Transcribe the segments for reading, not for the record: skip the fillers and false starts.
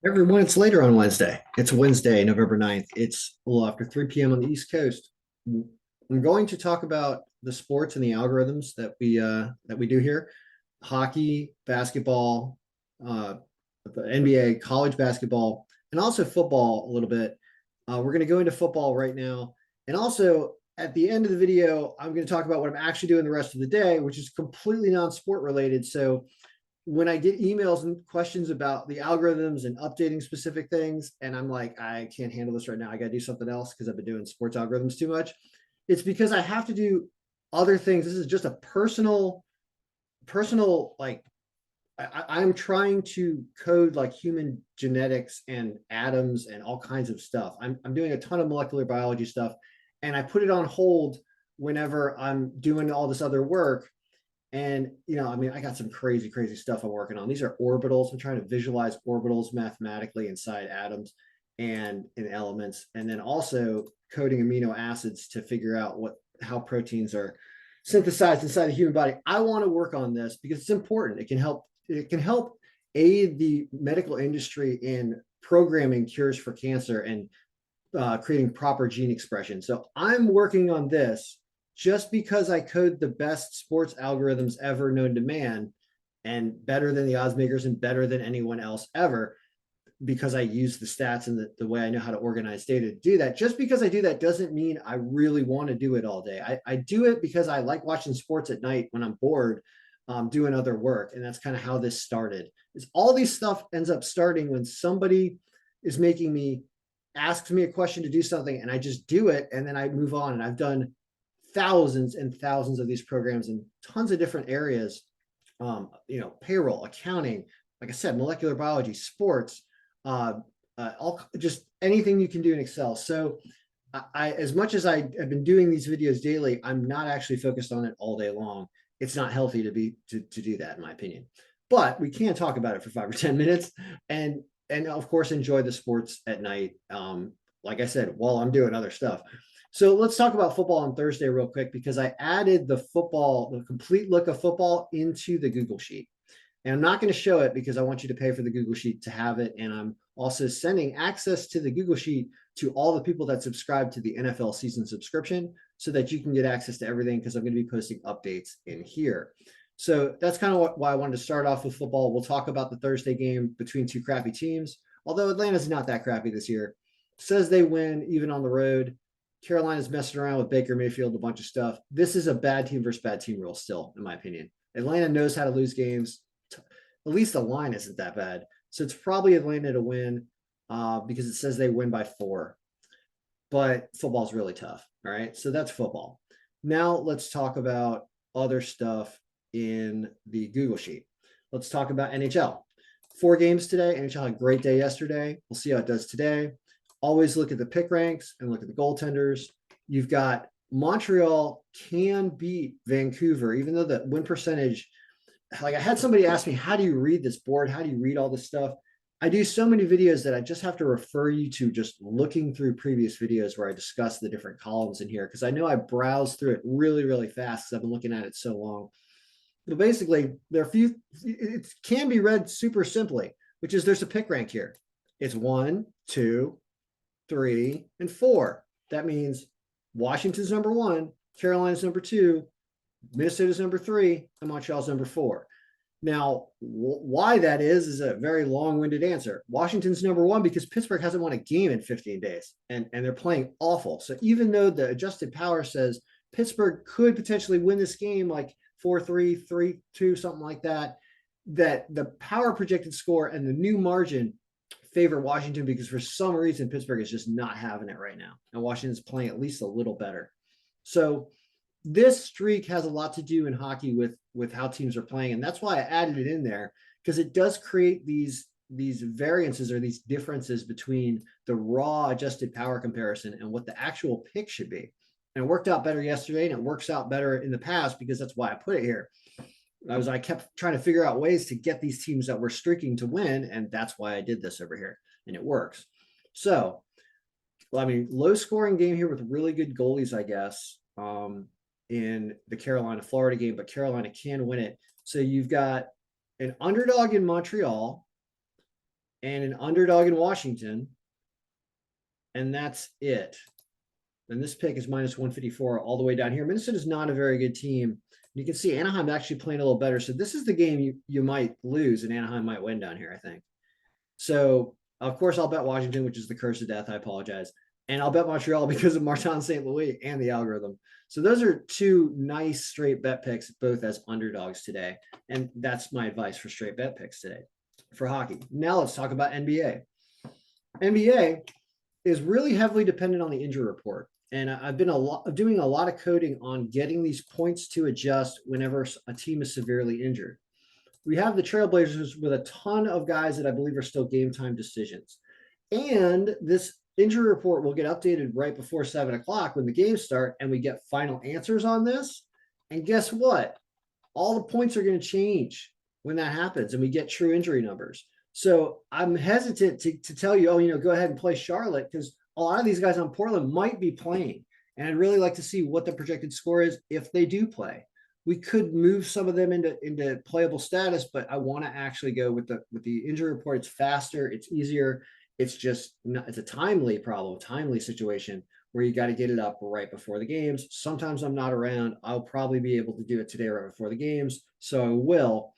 Everyone, it's later on Wednesday. It's Wednesday, November 9th. It's a little after 3 p.m. on the East Coast. I'm going to talk about the sports and the algorithms that we do here. Hockey, basketball, uh, the NBA, college basketball, and also football a little bit. We're going to go into football right now. And also at the end of the video, I'm going to talk about what I'm actually doing the rest of the day, which is completely non-sport related. So when I get emails and questions about the algorithms and updating specific things, and I'm like, I can't handle this right now. I got to do something else because I've been doing sports algorithms too much. It's because I have to do other things. This is just a personal like I'm trying to code like human genetics and atoms and all kinds of stuff. I'm doing a ton of molecular biology stuff, and I put it on hold whenever I'm doing all this other work. And, I mean, I got some crazy, crazy stuff I'm working on. These are orbitals. I'm trying to visualize orbitals mathematically inside atoms and in elements, and then also coding amino acids to figure out how proteins are synthesized inside the human body. I want to work on this because it's important. It can help aid the medical industry in programming cures for cancer and creating proper gene expression. So I'm working on this just because I code the best sports algorithms ever known to man and better than the odds makers and better than anyone else ever because I use the stats and the way I know how to organize data to do that. Just because I do that doesn't mean I really want to do it all day. I do it because I like watching sports at night when I'm bored, doing other work. And that's kind of how this started. Is all these stuff ends up starting when somebody is making me asks me a question to do something and I just do it and then I move on. And I've done thousands and thousands of these programs in tons of different areas. Payroll, accounting, like I said, molecular biology, sports, uh, all just anything you can do in Excel. So as much as I have been doing these videos daily, I'm not actually focused on it all day long. It's not healthy to do that, in my opinion. But we can talk about it for 5 or 10 minutes, and of course enjoy the sports at night. Like I said, while I'm doing other stuff. So let's talk about football on Thursday real quick because I added the complete look of football into the Google Sheet. And I'm not going to show it because I want you to pay for the Google Sheet to have it. And I'm also sending access to the Google Sheet to all the people that subscribe to the NFL season subscription so that you can get access to everything because I'm going to be posting updates in here. So that's kind of why I wanted to start off with football. We'll talk about the Thursday game between two crappy teams, although Atlanta's not that crappy this year. Says they win even on the road. Carolina's messing around with Baker Mayfield, a bunch of stuff. This is a bad team versus bad team rule still, in my opinion. Atlanta knows how to lose games. At least the line isn't that bad. So it's probably Atlanta to win because it says they win by 4. But football's really tough. All right. So that's football. Now let's talk about other stuff in the Google Sheet. Let's talk about NHL. 4 games today. NHL had a great day yesterday. We'll see how it does today. Always look at the pick ranks and look at the goaltenders. You've got Montreal can beat Vancouver, even though the win percentage, like I had somebody ask me, how do you read this board? How do you read all this stuff? I do so many videos that I just have to refer you to just looking through previous videos where I discuss the different columns in here because I know I browse through it really, really fast because I've been looking at it so long. But basically, there are it can be read super simply, which is there's a pick rank here. It's 1, 2, 3, and 4. That means Washington's number 1, Carolina's number 2, Minnesota's number 3, and Montreal's number 4. Now, why that is a very long-winded answer. Washington's number 1 because Pittsburgh hasn't won a game in 15 days, and they're playing awful. So even though the adjusted power says Pittsburgh could potentially win this game like 4-3, 3-2, something like that, that the power projected score and the new margin favor Washington because for some reason Pittsburgh is just not having it right now. And Washington's playing at least a little better. So this streak has a lot to do in hockey with how teams are playing, and that's why I added it in there because it does create these variances or these differences between the raw adjusted power comparison and what the actual pick should be. And it worked out better yesterday, and it works out better in the past because that's why I put it here. I kept trying to figure out ways to get these teams that were streaking to win, and that's why I did this over here, and it works. So, I mean, low scoring game here with really good goalies, I guess. In the Carolina Florida game, but Carolina can win it. So you've got an underdog in Montreal, and an underdog in Washington. And that's it. And this pick is minus 154 all the way down here. Minnesota is not a very good team. You can see Anaheim actually playing a little better. So this is the game you might lose and Anaheim might win down here, I think. So, of course, I'll bet Washington, which is the curse of death. I apologize. And I'll bet Montreal because of Martin St. Louis and the algorithm. So those are two nice straight bet picks, both as underdogs today. And that's my advice for straight bet picks today for hockey. Now let's talk about NBA. NBA is really heavily dependent on the injury report. And I've been doing a lot of coding on getting these points to adjust whenever a team is severely injured. We have the Trailblazers with a ton of guys that I believe are still game time decisions. And this injury report will get updated right before 7 o'clock when the games start and we get final answers on this. And guess what? All the points are going to change when that happens and we get true injury numbers. So I'm hesitant to tell you, go ahead and play Charlotte because a lot of these guys on Portland might be playing. And I'd really like to see what the projected score is if they do play. We could move some of them into playable status, but I want to actually go with the injury report. It's faster, it's easier. It's just it's a timely problem, timely situation where you got to get it up right before the games. Sometimes I'm not around. I'll probably be able to do it today right before the games, so I will.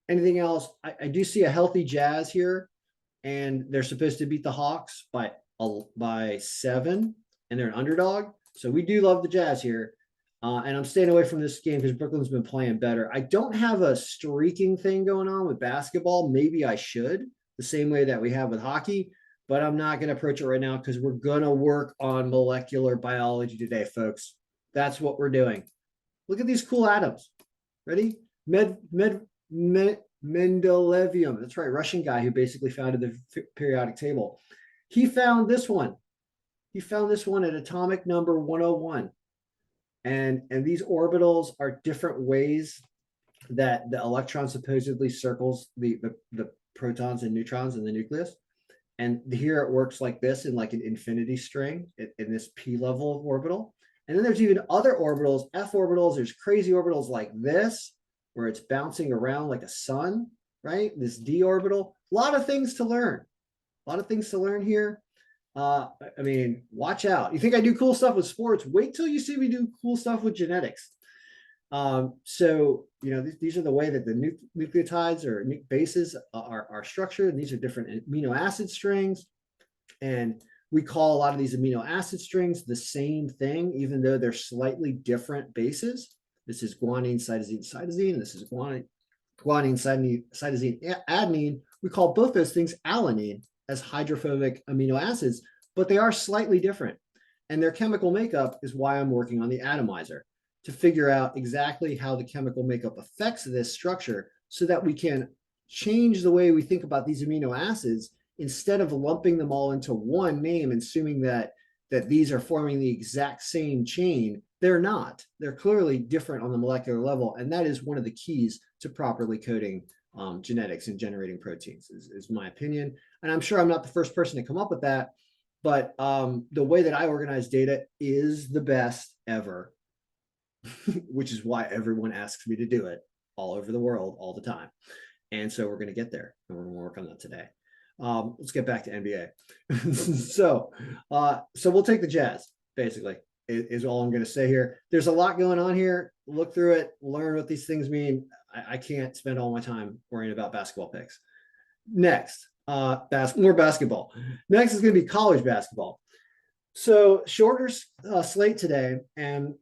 Anything else? I do see a healthy Jazz here, and they're supposed to beat the Hawks by 7, and they're an underdog. So we do love the Jazz here. And I'm staying away from this game because Brooklyn's been playing better. I don't have a streaking thing going on with basketball. Maybe I should, the same way that we have with hockey, but I'm not going to approach it right now because we're going to work on molecular biology today, folks. That's what we're doing. Look at these cool atoms. Ready? Mendelevium. That's right, Russian guy who basically founded the periodic table. He found this one. He found this one at atomic number 101. And these orbitals are different ways that the electron supposedly circles the protons and neutrons in the nucleus. And here it works like this in like an infinity string in this p level of orbital. And then there's even other orbitals, f orbitals. There's crazy orbitals like this, where it's bouncing around like a sun, right? This d orbital. A lot of things to learn. A lot of things to learn here. I mean, watch out. You think I do cool stuff with sports? Wait till you see me do cool stuff with genetics. So, these are the way that the nucleotides or bases are structured. And these are different amino acid strings. And we call a lot of these amino acid strings the same thing, even though they're slightly different bases. This is guanine, cytosine, cytosine. This is guanine, cytosine, adenine. We call both those things alanine as hydrophobic amino acids, but they are slightly different. And their chemical makeup is why I'm working on the atomizer to figure out exactly how the chemical makeup affects this structure so that we can change the way we think about these amino acids instead of lumping them all into one name and assuming that these are forming the exact same chain. They're not. They're clearly different on the molecular level. And that is one of the keys to properly coding genetics and generating proteins is my opinion. And I'm sure I'm not the first person to come up with that, but the way that I organize data is the best ever, which is why everyone asks me to do it all over the world all the time. And so we're going to get there and we're going to work on that today. Let's get back to NBA. So we'll take the Jazz, basically, is all I'm going to say here. There's a lot going on here. Look through it, learn what these things mean. I can't spend all my time worrying about basketball picks. Next, more basketball. Next is going to be college basketball. So shorter slate today. And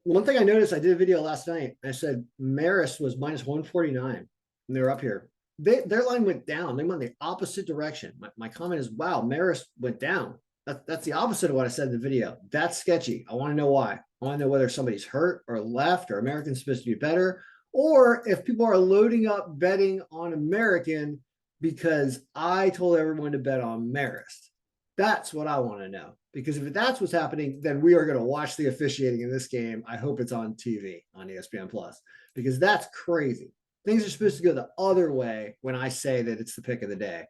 one thing I noticed, I did a video last night. I said Marist was minus 149, and they're up here. Their line went down. They went the opposite direction. My comment is, wow, Marist went down. That's the opposite of what I said in the video. That's sketchy. I want to know why. I want to know whether somebody's hurt or left or American's supposed to be better, or if people are loading up betting on American because I told everyone to bet on Marist. That's what I want to know. Because if that's what's happening, then we are going to watch the officiating in this game. I hope it's on TV, on ESPN Plus, because that's crazy. Things are supposed to go the other way when I say that it's the pick of the day.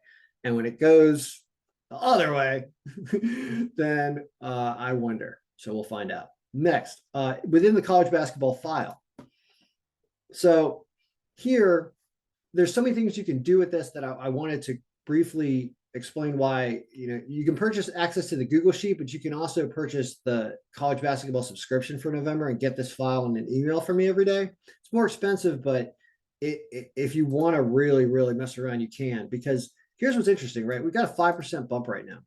And when it goes the other way, then I wonder. So we'll find out. Next, within the college basketball file. So here, there's so many things you can do with this that I wanted briefly explain why, you can purchase access to the Google Sheet, but you can also purchase the college basketball subscription for November and get this file in an email from me every day. It's more expensive, but if you want to really, really mess around, you can, because here's what's interesting, right? We've got a 5% bump right now.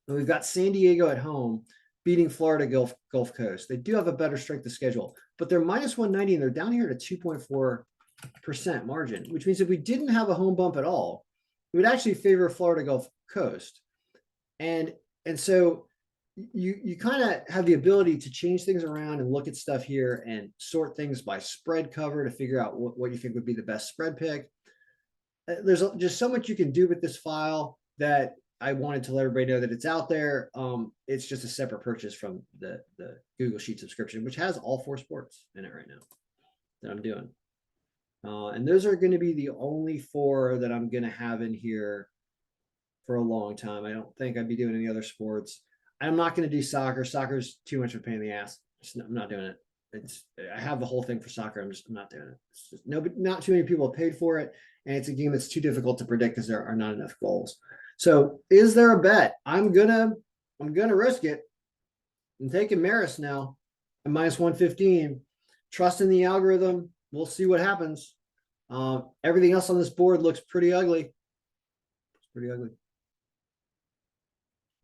And we've got San Diego at home beating Florida Gulf Coast. They do have a better strength of schedule, but they're minus 190 and they're down here at a 2.4% margin, which means if we didn't have a home bump at all, it would actually favor Florida Gulf Coast. And so you kind of have the ability to change things around and look at stuff here and sort things by spread cover to figure out what you think would be the best spread pick. There's just so much you can do with this file that I wanted to let everybody know that it's out there. It's just a separate purchase from the Google Sheet subscription, which has all 4 sports in it right now that I'm doing. And those are going to be the only 4 that I'm going to have in here for a long time. I don't think I'd be doing any other sports. I'm not going to do soccer. Soccer's too much of a pain in the ass. I'm not doing it. I have the whole thing for soccer. I'm not doing it. It's just, not too many people have paid for it, and it's a game that's too difficult to predict because there are not enough goals. So, is there a bet? I'm gonna risk it. I'm taking Maris now at minus 115. Trusting the algorithm. We'll see what happens. Everything else on this board looks pretty ugly. It's pretty ugly.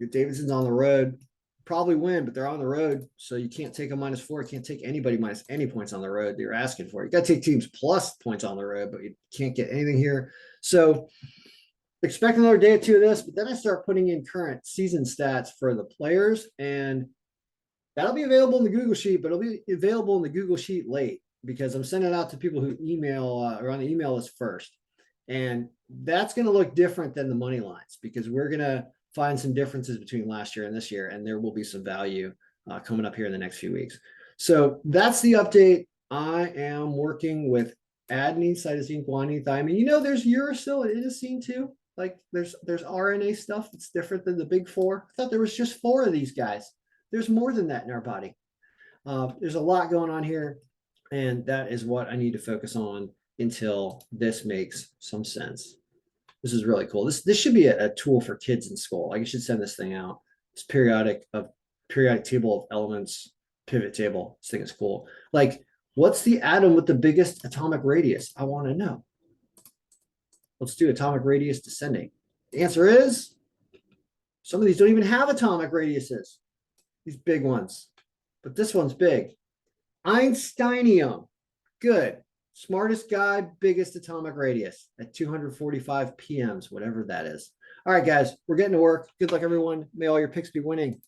Your Davidson's on the road. Probably win, but they're on the road. So you can't take a -4. You can't take anybody minus any points on the road that you're asking for. You got to take teams plus points on the road, but you can't get anything here. So expect another day or 2 of this, but then I start putting in current season stats for the players, and that'll be available in the Google Sheet, but it'll be available in the Google Sheet late because I'm sending it out to people who email or on the email list first. And that's going to look different than the money lines because we're going to find some differences between last year and this year, and there will be some value coming up here in the next few weeks. So that's the update. I am working with adenine, cytosine, guanine, thymine. There's uracil and inosine too. Like there's RNA stuff that's different than the big 4. I thought there was just 4 of these guys. There's more than that in our body. There's a lot going on here, and that is what I need to focus on until this makes some sense. This is really cool. This should be a tool for kids in school. Like, you should send this thing out. It's periodic table of elements, pivot table. This thing is cool. Like, what's the atom with the biggest atomic radius? I want to know. Let's do atomic radius descending. The answer is some of these don't even have atomic radiuses. These big ones. But this one's big. Einsteinium. Good. Smartest guy, biggest atomic radius at 245 PMs, whatever that is. All right, guys, we're getting to work. Good luck, everyone. May all your picks be winning.